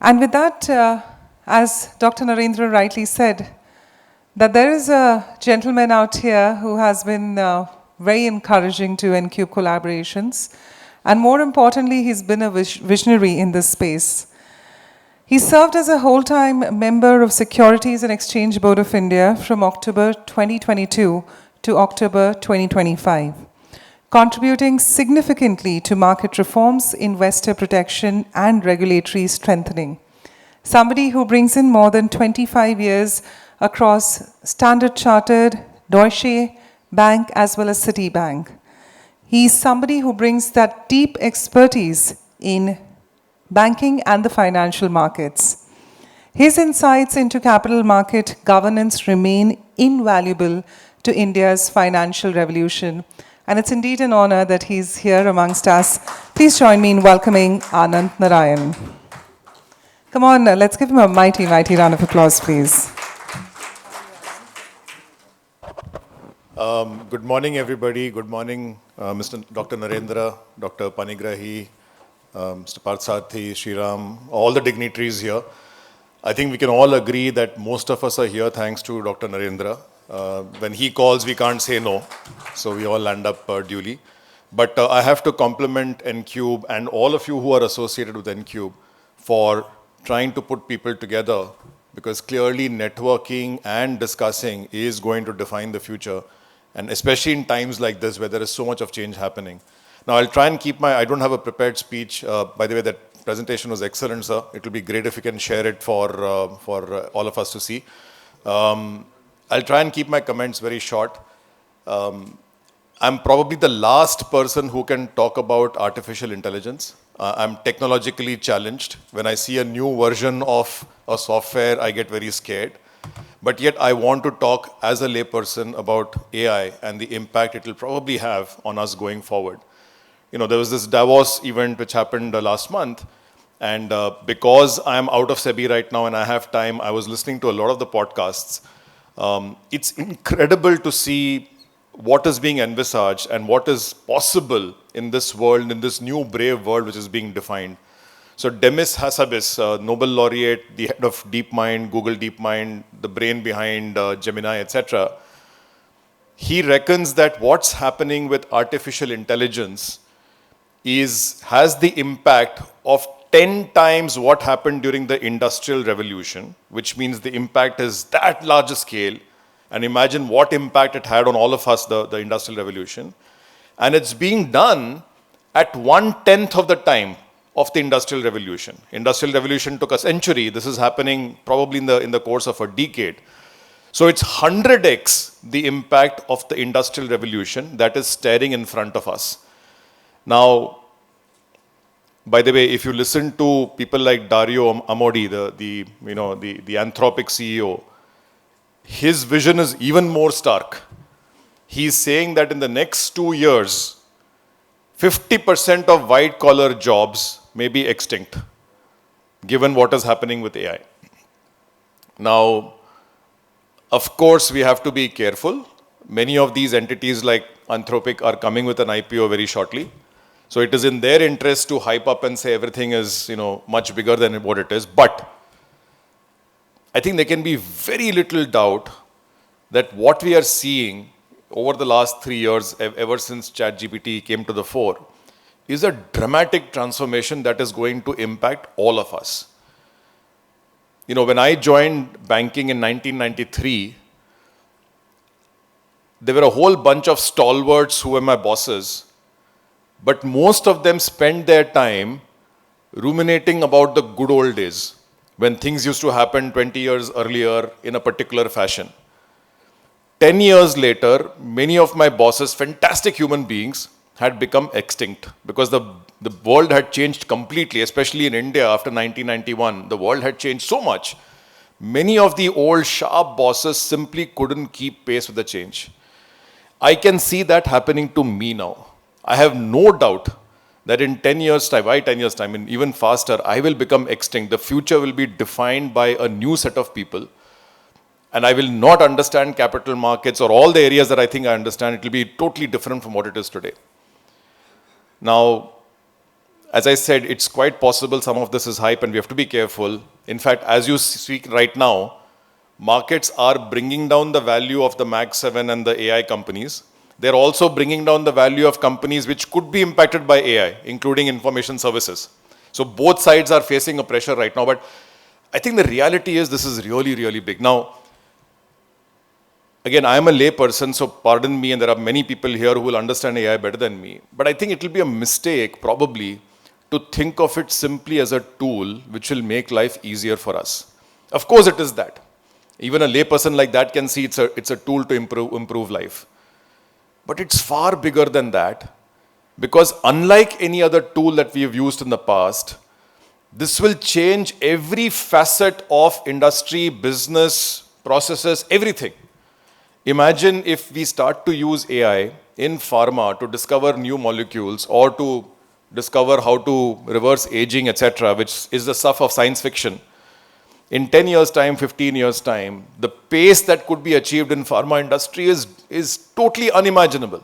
And with that, as Dr. Narendra rightly said, that there is a gentleman out here who has been very encouraging to N-Cube collaborations. And more importantly, he's been a visionary in this space. He served as a whole-time member of Securities and Exchange Board of India from October 2022 to October 2025, contributing significantly to market reforms, investor protection, and regulatory strengthening. Somebody who brings in more than 25 years across Standard Chartered, Deutsche Bank, as well as Citibank. He's somebody who brings that deep expertise in banking and the financial markets. His insights into capital market governance remain invaluable to India's financial revolution. And it's indeed an honor that he's here amongst us. Please join me in welcoming Anant Narayan. Come on, let's give him a mighty, mighty round of applause, please. Good morning, everybody. Good morning, Mr. Dr. Narendra, Dr. Panigrahi, Mr. Parthasarathy, Sriram, all the dignitaries here. I think we can all agree that most of us are here thanks to Dr. Narendra. When he calls, we can't say no, so we all land up duly. But I have to compliment N-Cube and all of you who are associated with N-Cube for trying to put people together, because clearly networking and discussing is going to define the future, and especially in times like this where there is so much of change happening. Now, I'll try and keep I don't have a prepared speech. By the way, that presentation was excellent, sir. It will be great if you can share it for all of us to see. I'll try and keep my comments very short. I'm probably the last person who can talk about artificial intelligence. I'm technologically challenged. When I see a new version of a software, I get very scared. But yet I want to talk as a layperson about AI and the impact it will probably have on us going forward. You know, there was this Davos event which happened last month, and because I'm out of SEBI right now and I have time, I was listening to a lot of the podcasts. It's incredible to see what is being envisaged and what is possible in this world, in this new brave world which is being defined. So Demis Hassabis, Nobel laureate, the head of DeepMind, Google DeepMind, the brain behind Gemini, etc., he reckons that what's happening with artificial intelligence has the impact of 10 times what happened during the Industrial Revolution, which means the impact is that large a scale. And imagine what impact it had on all of us, the Industrial Revolution. And it's being done at 1/10 of the time of the Industrial Revolution. Industrial Revolution took a century. This is happening probably in the course of a decade. So it's 100x the impact of the Industrial Revolution that is staring in front of us. Now, by the way, if you listen to people like Dario Amodei, the Anthropic CEO, his vision is even more stark. He's saying that in the next 2 years, 50% of white-collar jobs may be extinct, given what is happening with AI. Now, of course, we have to be careful. Many of these entities like Anthropic are coming with an IPO very shortly. So it is in their interest to hype up and say everything is, much bigger than what it is. But I think there can be very little doubt that what we are seeing over the last 3 years, ever since ChatGPT came to the fore, is a dramatic transformation that is going to impact all of us. When I joined banking in 1993, there were a whole bunch of stalwarts who were my bosses, but most of them spent their time ruminating about the good old days, when things used to happen 20 years earlier in a particular fashion. 10 years later, many of my bosses, fantastic human beings, had become extinct because the world had changed completely, especially in India after 1991. The world had changed so much. Many of the old sharp bosses simply couldn't keep pace with the change. I can see that happening to me now. I have no doubt that in 10 years' time, by 10 years' time, and even faster, I will become extinct. The future will be defined by a new set of people. And I will not understand capital markets or all the areas that I think I understand. It will be totally different from what it is today. Now, As I said, it's quite possible some of this is hype and we have to be careful. In fact, as you speak right now, markets are bringing down the value of the Mag 7 and the AI companies. They're also bringing down the value of companies which could be impacted by AI, including information services. So both sides are facing a pressure right now. But I think the reality is this is really, really big. Now, again, I am a lay person, so pardon me, and there are many people here who will understand AI better than me. But I think it will be a mistake, probably, to think of it simply as a tool which will make life easier for us. Of course, it is that. Even a lay person like that can see it's a tool to improve life. But it's far bigger than that, because unlike any other tool that we have used in the past, this will change every facet of industry, business, processes, everything. Imagine if we start to use AI in pharma to discover new molecules or to discover how to reverse aging, etc., which is the stuff of science fiction. In 10 years' time, 15 years' time, the pace that could be achieved in pharma industry is totally unimaginable.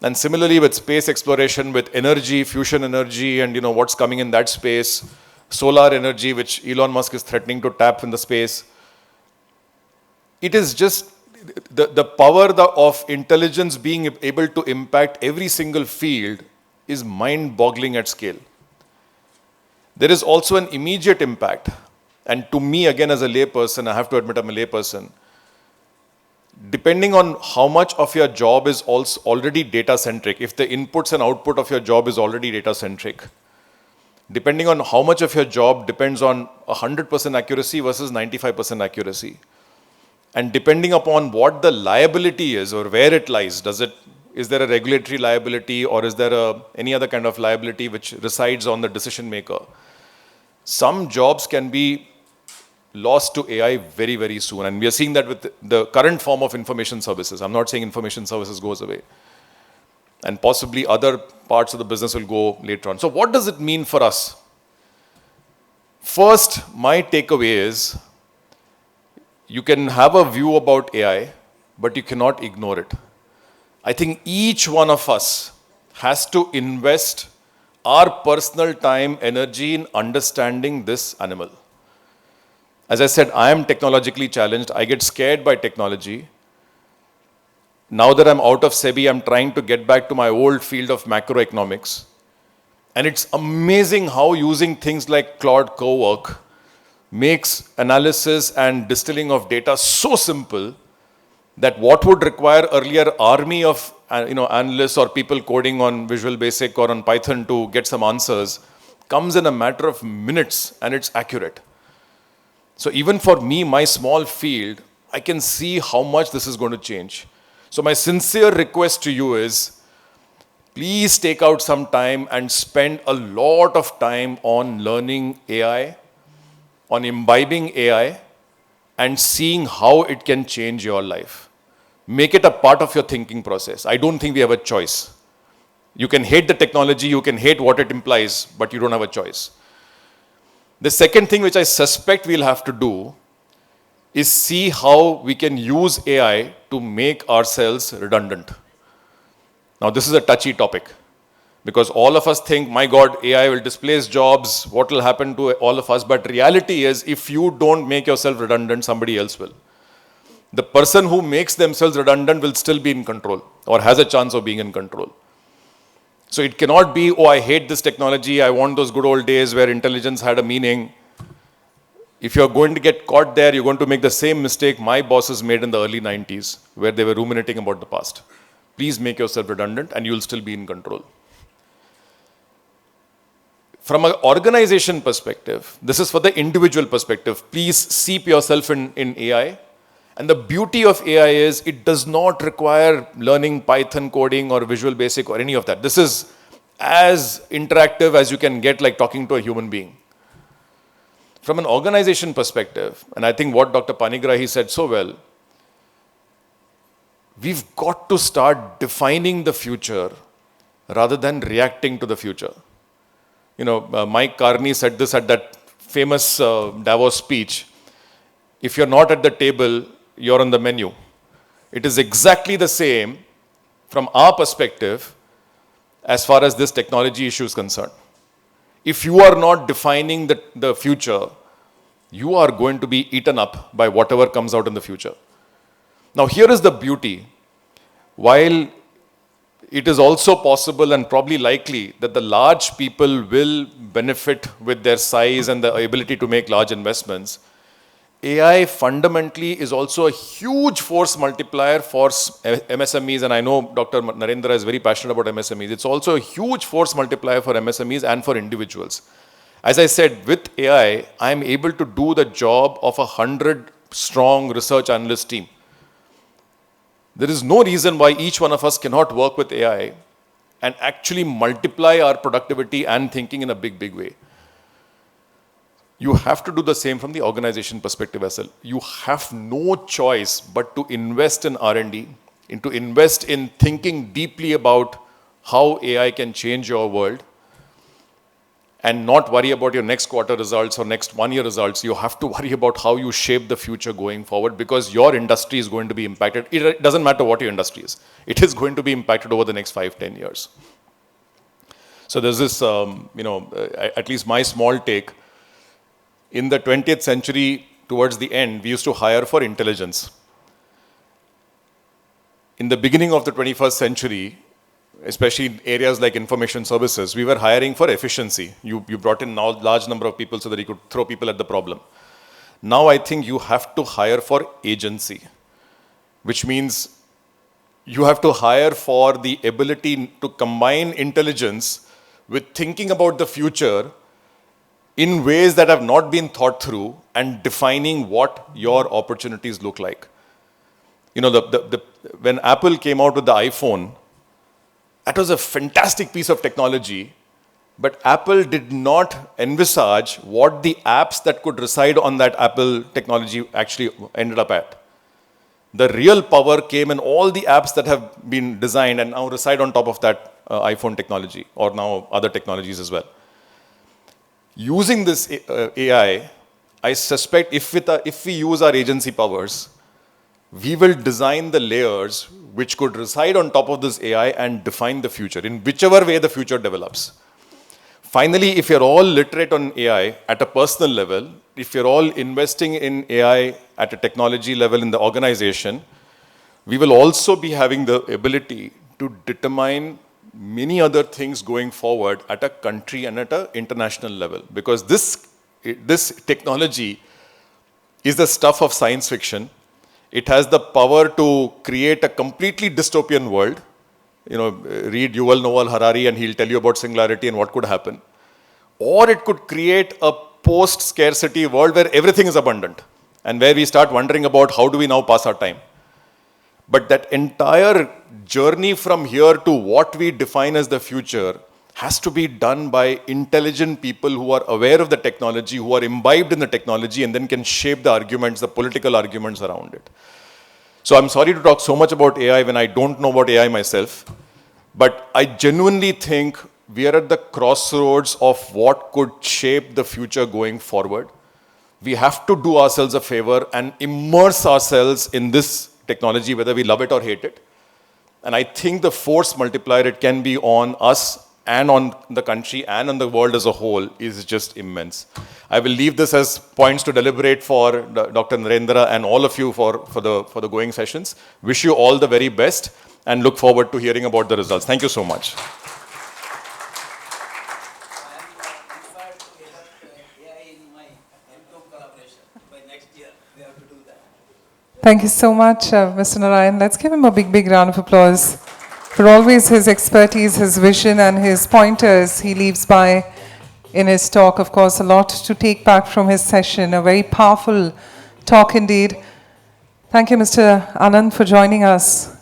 And similarly with space exploration, with energy, fusion energy, and what's coming in that space, solar energy, which Elon Musk is threatening to tap in the space. It is just the power of intelligence being able to impact every single field is mind-boggling at scale. There is also an immediate impact. And to me, again, as a layperson, I have to admit I'm a layperson. Depending on how much of your job is also already data-centric, if the inputs and output of your job is already data-centric, depending on how much of your job depends on 100% accuracy versus 95% accuracy, and depending upon what the liability is or where it lies, is there a regulatory liability or is there any other kind of liability which resides on the decision maker? Some jobs can be lost to AI very, very soon. And we are seeing that with the current form of information services. I'm not saying information services goes away. And possibly other parts of the business will go later on. So what does it mean for us? First, my takeaway is you can have a view about AI, but you cannot ignore it. I think each one of us has to invest our personal time, energy in understanding this animal. As I said, I am technologically challenged. I get scared by technology. Now that I'm out of SEBI, I'm trying to get back to my old field of macroeconomics. And it's amazing how using things like Claude Cowork makes analysis and distilling of data so simple that what would require earlier army of analysts or people coding on Visual Basic or on Python to get some answers comes in a matter of minutes, and it's accurate. So even for me, my small field, I can see how much this is going to change. So my sincere request to you is, please take out some time and spend a lot of time on learning AI, on imbibing AI, and seeing how it can change your life. Make it a part of your thinking process. I don't think we have a choice. You can hate the technology, you can hate what it implies, but you don't have a choice. The second thing which I suspect we'll have to do is see how we can use AI to make ourselves redundant. Now, this is a touchy topic because all of us think, my God, AI will displace jobs, what will happen to all of us? But reality is, if you don't make yourself redundant, somebody else will. The person who makes themselves redundant will still be in control or has a chance of being in control. So it cannot be, oh, I hate this technology, I want those good old days where intelligence had a meaning. If you're going to get caught there, you're going to make the same mistake my bosses made in the early 90s, where they were ruminating about the past. Please make yourself redundant and you'll still be in control. From an organization perspective, this is for the individual perspective. Please seep yourself in AI. And the beauty of AI is it does not require learning Python coding or Visual Basic or any of that. This is as interactive as you can get, like talking to a human being. From an organization perspective, and I think what Dr. Panigrahi said so well, we've got to start defining the future rather than reacting to the future. Mike Carney said this at that famous Davos speech. If you're not at the table, you're on the menu. It is exactly the same from our perspective. as far as this technology issue is concerned. If you are not defining the future, you are going to be eaten up by whatever comes out in the future. Now, here is the beauty. While it is also possible and probably likely that the large people will benefit with their size and the ability to make large investments, AI fundamentally is also a huge force multiplier for MSMEs, and I know Dr. Narendra is very passionate about MSMEs. It's also a huge force multiplier for MSMEs and for individuals. As I said, with AI, I'm able to do the job of a 100-strong research analyst team. There is no reason why each one of us cannot work with AI and actually multiply our productivity and thinking in a big, big way. You have to do the same from the organization perspective as well. You have no choice but to invest in R&D, and to invest in thinking deeply about how AI can change your world, and not worry about your next quarter results or next 1 year results. You have to worry about how you shape the future going forward, because your industry is going to be impacted. It doesn't matter what your industry is. It is going to be impacted over the next 5-10 years. So there's this, at least my small take. In the 20th century, towards the end, we used to hire for intelligence. In the beginning of the 21st century, especially in areas like information services, we were hiring for efficiency. You brought in a large number of people so that you could throw people at the problem. Now I think you have to hire for agency, which means you have to hire for the ability to combine intelligence with thinking about the future in ways that have not been thought through and defining what your opportunities look like. You know, when Apple came out with the iPhone, that was a fantastic piece of technology, but Apple did not envisage what the apps that could reside on that Apple technology actually ended up at. The real power came in all the apps that have been designed and now reside on top of that iPhone technology, or now other technologies as well. Using this AI, I suspect if we use our agency powers, we will design the layers which could reside on top of this AI and define the future, in whichever way the future develops. Finally, if you're all literate on AI at a personal level, if you're all investing in AI at a technology level in the organization, we will also be having the ability to determine many other things going forward at a country and at an international level. Because this technology is the stuff of science fiction. It has the power to create a completely dystopian world. Read Yuval Noah Harari and he'll tell you about singularity and what could happen. Or it could create a post-scarcity world where everything is abundant and where we start wondering about how do we now pass our time. But that entire journey from here to what we define as the future has to be done by intelligent people who are aware of the technology, who are imbibed in the technology, and then can shape the arguments, the political arguments around it. So I'm sorry to talk so much about AI when I don't know about AI myself, but I genuinely think we are at the crossroads of what could shape the future going forward. We have to do ourselves a favor and immerse ourselves in this technology, whether we love it or hate it. And I think the force multiplier it can be on us and on the country and on the world as a whole is just immense. I will leave this as points to deliberate for Dr. Narendra and all of you for the going sessions. Wish you all the very best and look forward to hearing about the results. Thank you so much. Thank you so much, Mr. Narayan. Let's give him a big, big round of applause for always his expertise, his vision, and his pointers he leaves by in his talk. Of course, a lot to take back from his session, a very powerful talk indeed. Thank you, Mr. Anand, for joining us.